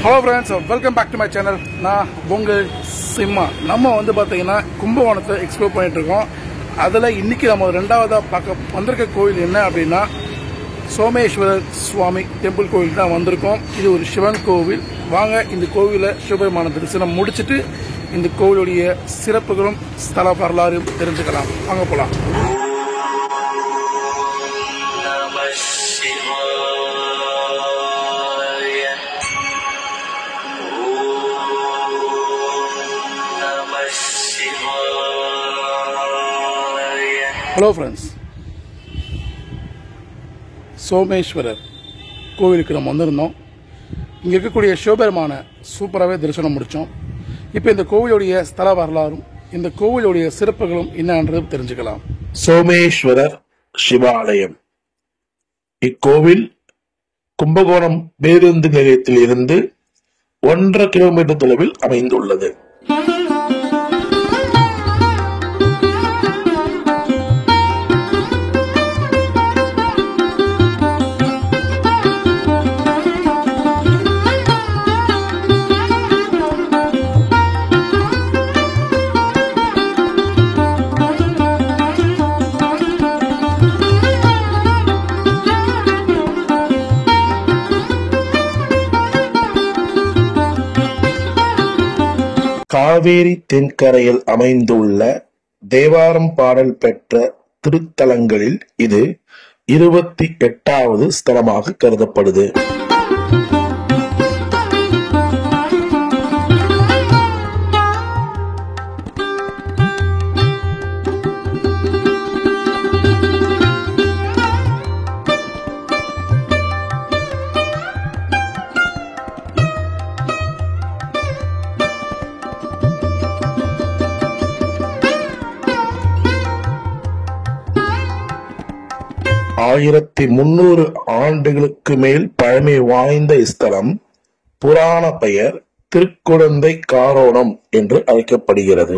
Hello friends, welcome back to my channel. நான் உங்கள் சிம்மா. நம்ம வந்து பாத்தீங்கன்னா கும்பகோணத்தை எக்ஸ்ப்ளோர் பண்ணிட்டு இருக்கோம். அதுல இன்னைக்கு நம்ம ரெண்டாவதா பார்க்க வந்திருக்க கோயில் என்ன அப்படின்னா சோமேஸ்வரர் சுவாமி டெம்பிள் கோயில் தான் வந்திருக்கோம். இது ஒரு சிவன் கோவில். வாங்க இந்த கோவிலை சிவபெருமான தரிசனம் முடிச்சிட்டு இந்த கோவிலுடைய சிறப்புகளும் ஸ்தல வரலாறும் தெரிஞ்சுக்கலாம். வாங்க போலாம். ஹலோ ஃப்ரெண்ட்ஸ், சோமேஸ்வரர் கோவிலுக்கு நம்ம வந்திருந்தோம். இங்கே இருக்கக்கூடிய சிவபெருமான சூப்பராகவே தரிசனம் முடித்தோம். இப்போ இந்த கோவிலுடைய ஸ்தல வரலாறும் இந்த கோவிலுடைய சிறப்புகளும் என்னன்றது தெரிஞ்சுக்கலாம். சோமேஸ்வரர் சிவாலயம். இக்கோவில் கும்பகோணம் பேருந்து நிலையத்தில் இருந்து 1.5 கிலோமீட்டர் தொலைவில் அமைந்துள்ளது. காவேரி தென்கரையில் அமைந்துள்ள தேவாரம் பாடல் பெற்ற திருத்தலங்களில் இது 28வது ஸ்தலமாக கருதப்படுது. ஆயிரத்தி 300 ஆண்டுகளுக்கு மேல் பழமை வாய்ந்த இஸ்தலம் புராண பெயர் திருக்குடந்தை காரோணம் என்று அழைக்கப்படுகிறது.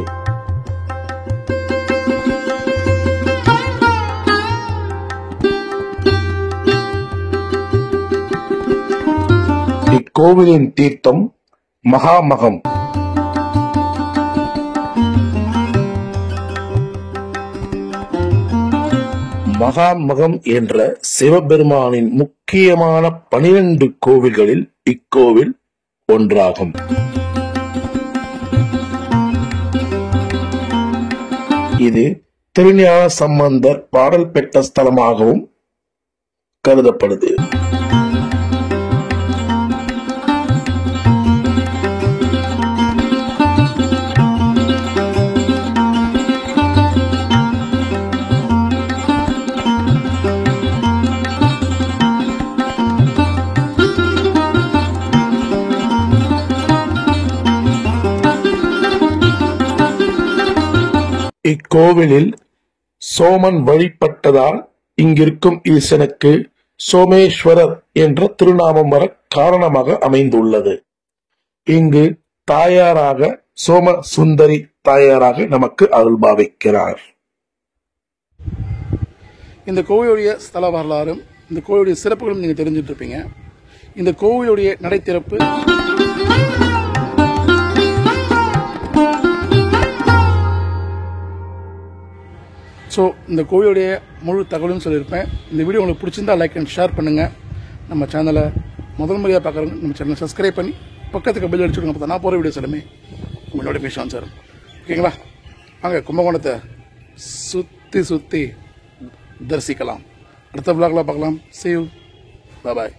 இக்கோவிலின் தீர்த்தம் மகாமகம். மகாமகம் என்ற சிவபெருமானின் முக்கியமான 12 கோவில்களில் இக்கோவில் ஒன்றாகும். இது திருஞான சம்பந்தர் பாடல் பெற்ற ஸ்தலமாகவும் கருதப்படுது. இக்கோவிலில் சோமன் வழிபட்டதால் இங்கிருக்கும் ஈசனுக்கு சோமேஸ்வரர் என்ற திருநாமம் வர காரணமாக அமைந்துள்ளது. இங்கு தாயாராக சோம சுந்தரி தாயாராக நமக்கு அருள்பாவிக்கிறார். இந்த கோவிலுடைய ஸ்தல வரலாறும் இந்த கோவிலுடைய சிறப்புகளும் நீங்க தெரிஞ்சுட்டு இருப்பீங்க. இந்த கோவிலுடைய நடை திறப்பு இந்த கோவிலுடைய முழு தகவலும் சொல்லியிருப்பேன். இந்த வீடியோ உங்களுக்கு பிடிச்சிருந்தா லைக் அண்ட் ஷேர் பண்ணுங்க. நம்ம சேனலை முதல் முறையாக பார்க்குறவங்க நம்ம சேனலை சப்ஸ்கிரைப் பண்ணி பக்கத்துக்கு பெல் அடிச்சுடுங்க. பார்த்தா நான் போகிற வீடியோஸ் எல்லாமே உங்கள் நோட்டிஃபிகேஷன் சார். ஓகேங்களா? வாங்க கும்பகோணத்தை சுற்றி தரிசிக்கலாம். அடுத்த விளாக்லாம் பார்க்கலாம். See you. Bye bye.